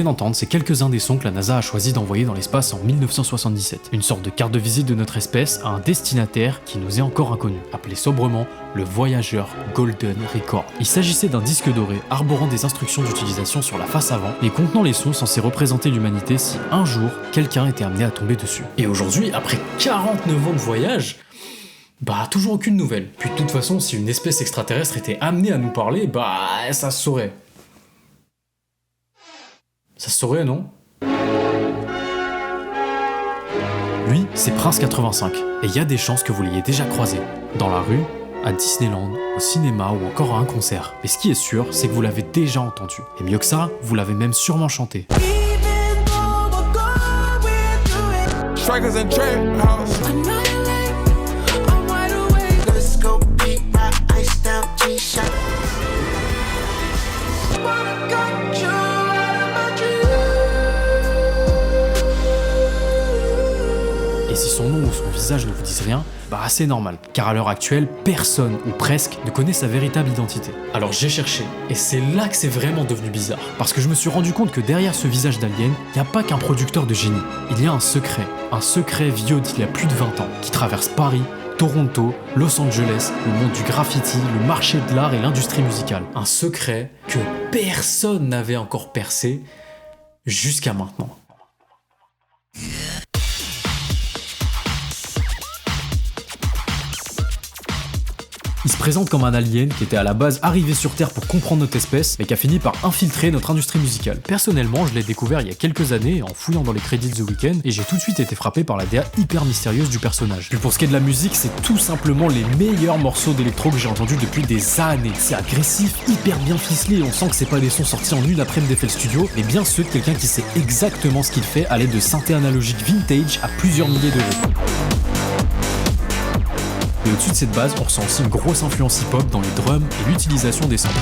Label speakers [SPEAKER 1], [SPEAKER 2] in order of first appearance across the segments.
[SPEAKER 1] venez d'entendre, c'est quelques-uns des sons que la NASA a choisi d'envoyer dans l'espace en 1977. Une sorte de carte de visite de notre espèce à un destinataire qui nous est encore inconnu, appelé sobrement le Voyager Golden Record. Il s'agissait d'un disque doré arborant des instructions d'utilisation sur la face avant et contenant les sons censés représenter l'humanité si un jour quelqu'un était amené à tomber dessus. Et aujourd'hui, après 49 ans de voyage, toujours aucune nouvelle. Puis de toute façon, si une espèce extraterrestre était amenée à nous parler, ça se saurait. Ça se saurait, non ? Lui, c'est Prince 85, et il y a des chances que vous l'ayez déjà croisé. Dans la rue, à Disneyland, au cinéma ou encore à un concert. Et ce qui est sûr, c'est que vous l'avez déjà entendu. Et mieux que ça, vous l'avez même sûrement chanté.
[SPEAKER 2] Strikers and trap house.
[SPEAKER 1] Et si son nom ou son visage ne vous disent rien, c'est normal, car à l'heure actuelle, personne, ou presque, ne connaît sa véritable identité. Alors j'ai cherché, et c'est là que c'est vraiment devenu bizarre, parce que je me suis rendu compte que derrière ce visage d'alien, il n'y a pas qu'un producteur de génie, il y a un secret vieux d'il y a plus de 20 ans, qui traverse Paris, Toronto, Los Angeles, le monde du graffiti, le marché de l'art et l'industrie musicale. Un secret que personne n'avait encore percé jusqu'à maintenant. Il se présente comme un alien qui était à la base arrivé sur Terre pour comprendre notre espèce, mais qui a fini par infiltrer notre industrie musicale. Personnellement, je l'ai découvert il y a quelques années en fouillant dans les crédits de The Weeknd, et j'ai tout de suite été frappé par la DA hyper mystérieuse du personnage. Puis pour ce qui est de la musique, c'est tout simplement les meilleurs morceaux d'électro que j'ai entendus depuis des années. C'est agressif, hyper bien ficelé, et on sent que c'est pas des sons sortis en une après-midi d'effet studio, mais bien ceux de quelqu'un qui sait exactement ce qu'il fait à l'aide de synthés analogiques vintage à plusieurs milliers d'euros. Et au-dessus de cette base, on ressent aussi une grosse influence hip-hop dans les drums et l'utilisation des samples.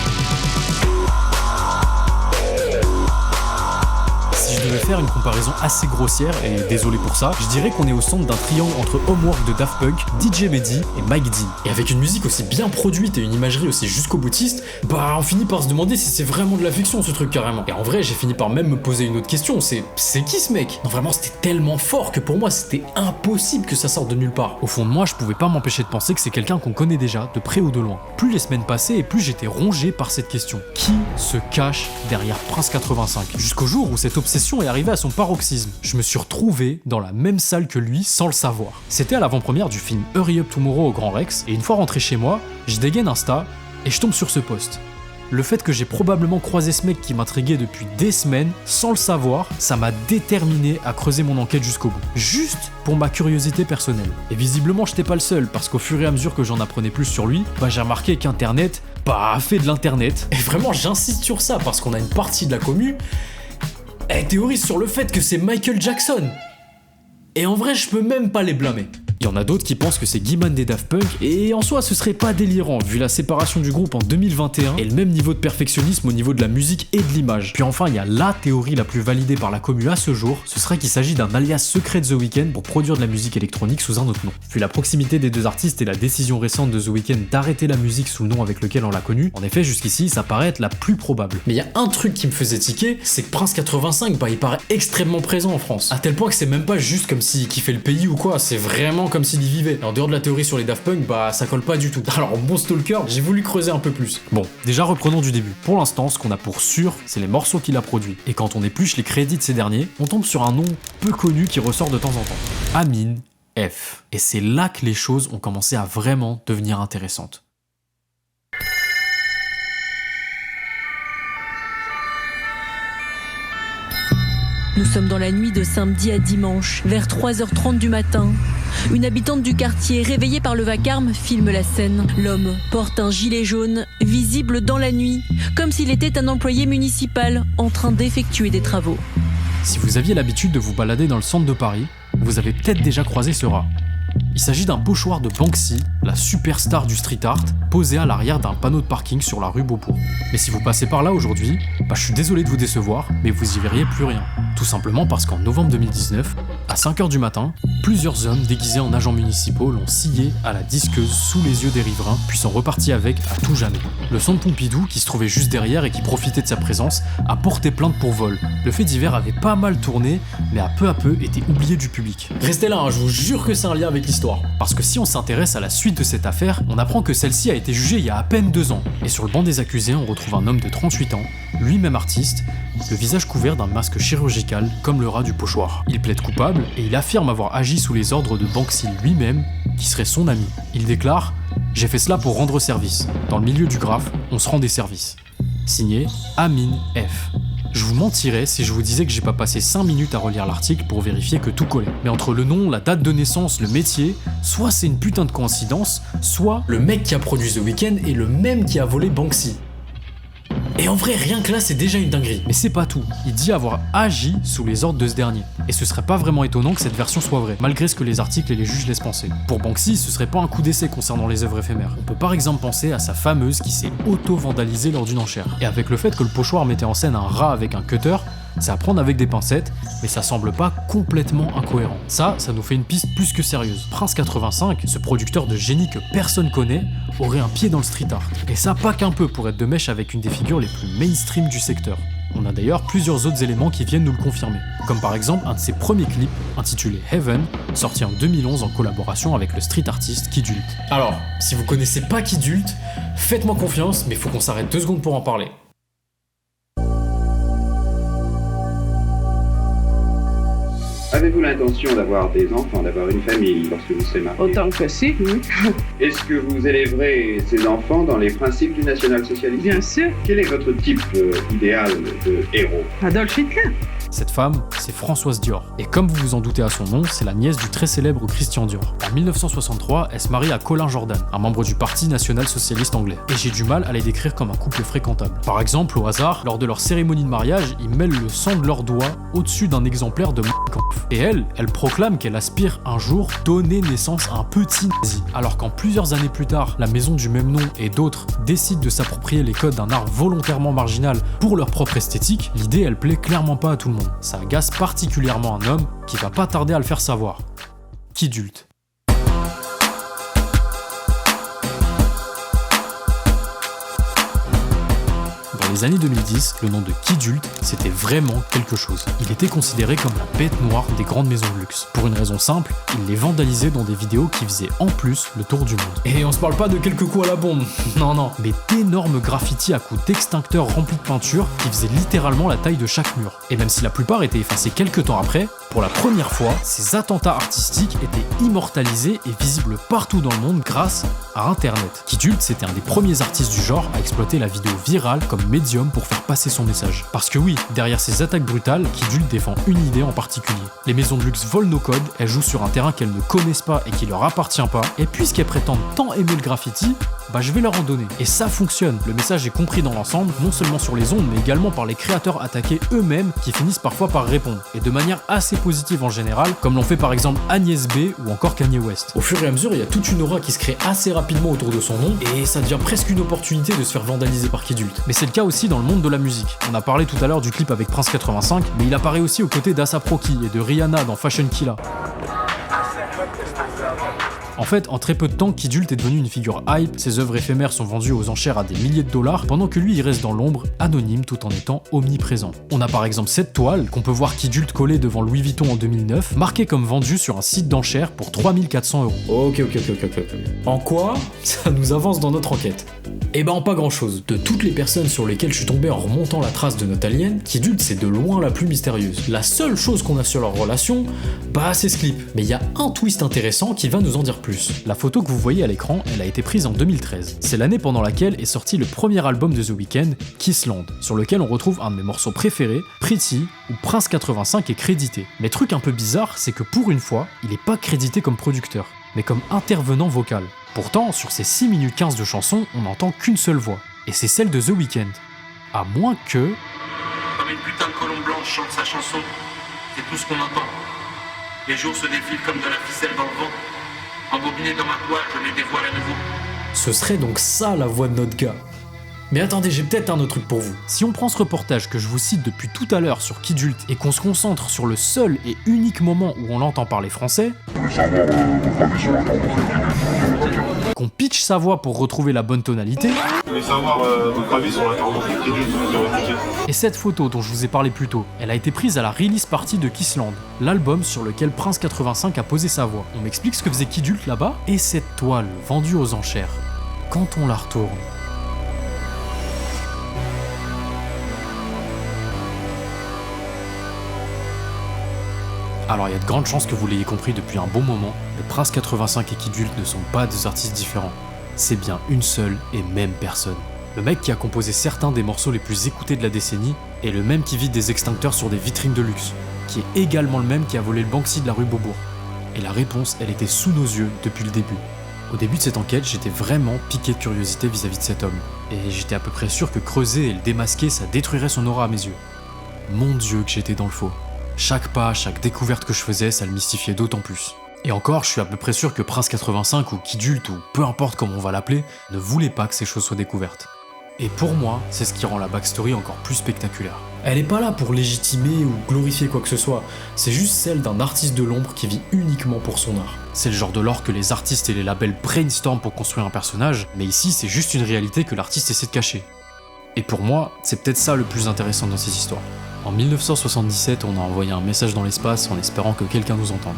[SPEAKER 1] Si je devais faire une comparaison assez grossière, et désolé pour ça, je dirais qu'on est au centre d'un triangle entre Homework de Daft Punk, DJ Mehdi et Mike Dean. Et avec une musique aussi bien produite et une imagerie aussi jusqu'au boutiste, on finit par se demander si c'est vraiment de la fiction ce truc carrément. Et en vrai, j'ai fini par même me poser une autre question, c'est qui ce mec ? Non vraiment, c'était tellement fort que pour moi c'était impossible que ça sorte de nulle part. Au fond de moi, je pouvais pas m'empêcher de penser que c'est quelqu'un qu'on connaît déjà, de près ou de loin. Plus les semaines passaient et plus j'étais rongé par cette question. Qui se cache derrière Prince 85 ? Jusqu'au jour où cette obsession est arrivée à son paroxysme. Je me suis retrouvé dans la même salle que lui sans le savoir. C'était à l'avant-première du film Hurry Up Tomorrow au Grand Rex, et une fois rentré chez moi, je dégaine Insta et je tombe sur ce post. Le fait que j'ai probablement croisé ce mec qui m'intriguait depuis des semaines, sans le savoir, ça m'a déterminé à creuser mon enquête jusqu'au bout. Juste pour ma curiosité personnelle. Et visiblement, j'étais pas le seul, parce qu'au fur et à mesure que j'en apprenais plus sur lui, j'ai remarqué qu'Internet, fait de l'Internet. Et vraiment, j'insiste sur ça, parce qu'on a une partie de la commu, elle théorise sur le fait que c'est Michael Jackson. Et en vrai, je peux même pas les blâmer. Il y en a d'autres qui pensent que c'est Guy-Man des Daft Punk, et en soi ce serait pas délirant vu la séparation du groupe en 2021 et le même niveau de perfectionnisme au niveau de la musique et de l'image. Puis enfin il y a la théorie la plus validée par la commu à ce jour, ce serait qu'il s'agit d'un alias secret de The Weeknd pour produire de la musique électronique sous un autre nom. Vu la proximité des deux artistes et la décision récente de The Weeknd d'arrêter la musique sous le nom avec lequel on l'a connu, en effet jusqu'ici ça paraît être la plus probable. Mais il y a un truc qui me faisait tiquer, c'est que Prince 85 il paraît extrêmement présent en France, à tel point que c'est même pas juste comme s'il kiffait le pays ou quoi, c'est vraiment comme s'il y vivait. En dehors de la théorie sur les Daft Punk, ça colle pas du tout. Alors bon stalker, j'ai voulu creuser un peu plus. Bon, déjà reprenons du début. Pour l'instant, ce qu'on a pour sûr, c'est les morceaux qu'il a produits. Et quand on épluche les crédits de ces derniers, on tombe sur un nom peu connu qui ressort de temps en temps. Amin F. Et c'est là que les choses ont commencé à vraiment devenir intéressantes.
[SPEAKER 3] Nous sommes dans la nuit de samedi à dimanche, vers 3h30 du matin. Une habitante du quartier, réveillée par le vacarme, filme la scène. L'homme porte un gilet jaune, visible dans la nuit, comme s'il était un employé municipal en train d'effectuer des travaux.
[SPEAKER 1] Si vous aviez l'habitude de vous balader dans le centre de Paris, vous avez peut-être déjà croisé ce rat. Il s'agit d'un pochoir de Banksy, la superstar du street art, posé à l'arrière d'un panneau de parking sur la rue Beaubourg. Mais si vous passez par là aujourd'hui, je suis désolé de vous décevoir, mais vous y verriez plus rien. Tout simplement parce qu'en novembre 2019, À 5h du matin, plusieurs hommes déguisés en agents municipaux l'ont scié à la disqueuse sous les yeux des riverains, puis sont repartis avec à tout jamais. Le centre Pompidou, qui se trouvait juste derrière et qui profitait de sa présence, a porté plainte pour vol. Le fait divers avait pas mal tourné, mais a peu été oublié du public. Restez là, je vous jure que c'est un lien avec l'histoire. Parce que si on s'intéresse à la suite de cette affaire, on apprend que celle-ci a été jugée il y a à peine 2 ans. Et sur le banc des accusés, on retrouve un homme de 38 ans, lui-même artiste, le visage couvert d'un masque chirurgical comme le rat du pochoir. Il plaide coupable et il affirme avoir agi sous les ordres de Banksy lui-même, qui serait son ami. Il déclare « J'ai fait cela pour rendre service. Dans le milieu du graphe, on se rend des services. » Signé Amin F. Je vous mentirais si je vous disais que j'ai pas passé 5 minutes à relire l'article pour vérifier que tout collait. Mais entre le nom, la date de naissance, le métier, soit c'est une putain de coïncidence, soit le mec qui a produit The Weeknd est le même qui a volé Banksy. Et en vrai, rien que là, c'est déjà une dinguerie. Mais c'est pas tout. Il dit avoir agi sous les ordres de ce dernier. Et ce serait pas vraiment étonnant que cette version soit vraie, malgré ce que les articles et les juges laissent penser. Pour Banksy, ce serait pas un coup d'essai concernant les œuvres éphémères. On peut par exemple penser à sa fameuse qui s'est auto-vandalisée lors d'une enchère. Et avec le fait que le pochoir mettait en scène un rat avec un cutter, c'est à prendre avec des pincettes, mais ça semble pas complètement incohérent. Ça nous fait une piste plus que sérieuse. Prince 85, ce producteur de génie que personne connaît, aurait un pied dans le street art. Et ça pas qu'un peu pour être de mèche avec une des figures les plus mainstream du secteur. On a d'ailleurs plusieurs autres éléments qui viennent nous le confirmer, comme par exemple un de ses premiers clips, intitulé Heaven, sorti en 2011 en collaboration avec le street artiste Kid Ult. Alors, si vous connaissez pas Kid Ult, faites-moi confiance, mais faut qu'on s'arrête 2 secondes pour en parler.
[SPEAKER 4] Avez-vous l'intention d'avoir des enfants, d'avoir une famille lorsque vous serez marié?
[SPEAKER 5] Autant que si, oui.
[SPEAKER 4] Est-ce que vous élèverez ces enfants dans les principes du national-socialisme?
[SPEAKER 5] Bien sûr.
[SPEAKER 4] Quel est votre type idéal de héros?
[SPEAKER 5] Adolf Hitler.
[SPEAKER 1] Cette femme, c'est Françoise Dior. Et comme vous vous en doutez à son nom, c'est la nièce du très célèbre Christian Dior. En 1963, elle se marie à Colin Jordan, un membre du Parti national-socialiste anglais. Et j'ai du mal à les décrire comme un couple fréquentable. Par exemple, au hasard, lors de leur cérémonie de mariage, ils mêlent le sang de leurs doigts au-dessus d'un exemplaire de Mein Kampf. Et elle proclame qu'elle aspire un jour donner naissance à un petit nazi. Alors quand plusieurs années plus tard, la maison du même nom et d'autres décident de s'approprier les codes d'un art volontairement marginal pour leur propre esthétique, l'idée elle plaît clairement pas à tout le monde. Ça agace particulièrement un homme qui va pas tarder à le faire savoir. Kid Ult. Dans les années 2010, le nom de Kid Ult, c'était vraiment quelque chose. Il était considéré comme la bête noire des grandes maisons de luxe. Pour une raison simple, il les vandalisait dans des vidéos qui faisaient en plus le tour du monde. Et on se parle pas de quelques coups à la bombe, non, mais d'énormes graffitis à coups d'extincteurs remplis de peinture qui faisaient littéralement la taille de chaque mur. Et même si la plupart étaient effacés quelques temps après, pour la première fois, ces attentats artistiques étaient immortalisés et visibles partout dans le monde grâce à Internet. Kid Ult, c'était un des premiers artistes du genre à exploiter la vidéo virale comme médium pour faire passer son message. Parce que oui, derrière ces attaques brutales, Kid Ult défend une idée en particulier. Les maisons de luxe volent nos codes, elles jouent sur un terrain qu'elles ne connaissent pas et qui leur appartient pas, et puisqu'elles prétendent tant aimer le graffiti, je vais leur en donner. Et ça fonctionne. Le message est compris dans l'ensemble, non seulement sur les ondes, mais également par les créateurs attaqués eux-mêmes qui finissent parfois par répondre. Et de manière assez positive en général, comme l'ont fait par exemple Agnès B ou encore Kanye West. Au fur et à mesure, il y a toute une aura qui se crée assez rapidement autour de son nom, et ça devient presque une opportunité de se faire vandaliser par Kid Ult. Mais c'est le cas aussi dans le monde de la musique. On a parlé tout à l'heure du clip avec Prince 85, mais il apparaît aussi aux côtés d'A$AP Rocky et de Rihanna dans Fashion Killa. En fait, en très peu de temps, Kid Ult est devenu une figure hype, ses œuvres éphémères sont vendues aux enchères à des milliers de dollars, pendant que lui il reste dans l'ombre, anonyme tout en étant omniprésent. On a par exemple cette toile, qu'on peut voir Kid Ult collée devant Louis Vuitton en 2009, marquée comme vendue sur un site d'enchères pour 3400 €. Ok. En quoi ça nous avance dans notre enquête? En pas grand chose. De toutes les personnes sur lesquelles je suis tombé en remontant la trace de notre alien, Kid Ult c'est de loin la plus mystérieuse. La seule chose qu'on a sur leur relation, c'est ce clip. Mais il y a un twist intéressant qui va nous en dire plus. La photo que vous voyez à l'écran, elle a été prise en 2013. C'est l'année pendant laquelle est sorti le premier album de The Weeknd, Kissland, sur lequel on retrouve un de mes morceaux préférés, Pretty, où Prince 85 est crédité. Mais truc un peu bizarre, c'est que pour une fois, il est pas crédité comme producteur, mais comme intervenant vocal. Pourtant, sur ces 6 minutes 15 de chansons, on n'entend qu'une seule voix, et c'est celle de The Weeknd. À moins que...
[SPEAKER 6] Comme une putain de colombe blanche chante sa chanson, c'est tout ce qu'on entend. Les jours se défilent comme de la ficelle dans le vent. Embobiné dans ma toile, je les dévoile à nouveau.
[SPEAKER 1] Ce serait donc ça la voix de notre gars. Mais attendez, j'ai peut-être un autre truc pour vous. Si on prend ce reportage que je vous cite depuis tout à l'heure sur Kidult et qu'on se concentre sur le seul et unique moment où on l'entend parler français, qu'on pitch sa voix pour retrouver la bonne tonalité, et cette photo dont je vous ai parlé plus tôt, elle a été prise à la release party de Kissland, l'album sur lequel Prince 85 a posé sa voix. On m'explique ce que faisait Kidult là-bas, et cette toile vendue aux enchères, quand on la retourne, alors il y a de grandes chances que vous l'ayez compris depuis un bon moment, le Prince 85 et Kidult ne sont pas deux artistes différents. C'est bien une seule et même personne. Le mec qui a composé certains des morceaux les plus écoutés de la décennie est le même qui vide des extincteurs sur des vitrines de luxe, qui est également le même qui a volé le Banksy de la rue Beaubourg. Et la réponse, elle était sous nos yeux depuis le début. Au début de cette enquête, j'étais vraiment piqué de curiosité vis-à-vis de cet homme, et j'étais à peu près sûr que creuser et le démasquer, ça détruirait son aura à mes yeux. Mon Dieu que j'étais dans le faux. Chaque pas, chaque découverte que je faisais, ça le mystifiait d'autant plus. Et encore, je suis à peu près sûr que Prince 85 ou Kidult, ou peu importe comment on va l'appeler, ne voulait pas que ces choses soient découvertes. Et pour moi, c'est ce qui rend la backstory encore plus spectaculaire. Elle est pas là pour légitimer ou glorifier quoi que ce soit, c'est juste celle d'un artiste de l'ombre qui vit uniquement pour son art. C'est le genre de lore que les artistes et les labels brainstorment pour construire un personnage, mais ici c'est juste une réalité que l'artiste essaie de cacher. Et pour moi, c'est peut-être ça le plus intéressant dans cette histoire. En 1977, on a envoyé un message dans l'espace en espérant que quelqu'un nous entende.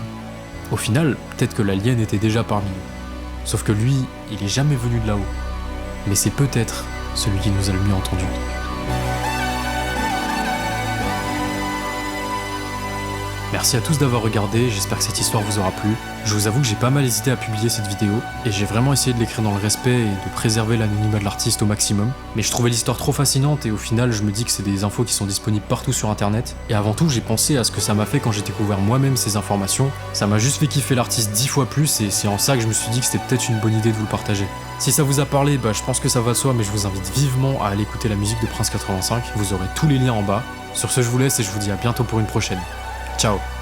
[SPEAKER 1] Au final, peut-être que l'alien était déjà parmi nous. Sauf que lui, il est jamais venu de là-haut. Mais c'est peut-être celui qui nous a le mieux entendus. Merci à tous d'avoir regardé, j'espère que cette histoire vous aura plu. Je vous avoue que j'ai pas mal hésité à publier cette vidéo, et j'ai vraiment essayé de l'écrire dans le respect et de préserver l'anonymat de l'artiste au maximum. Mais je trouvais l'histoire trop fascinante et au final je me dis que c'est des infos qui sont disponibles partout sur internet. Et avant tout, j'ai pensé à ce que ça m'a fait quand j'ai découvert moi-même ces informations. Ça m'a juste fait kiffer l'artiste 10 fois plus et c'est en ça que je me suis dit que c'était peut-être une bonne idée de vous le partager. Si ça vous a parlé, je pense que ça va de soi, mais je vous invite vivement à aller écouter la musique de Prince 85, vous aurez tous les liens en bas. Sur ce, je vous laisse et je vous dis à bientôt pour une prochaine. Ciao.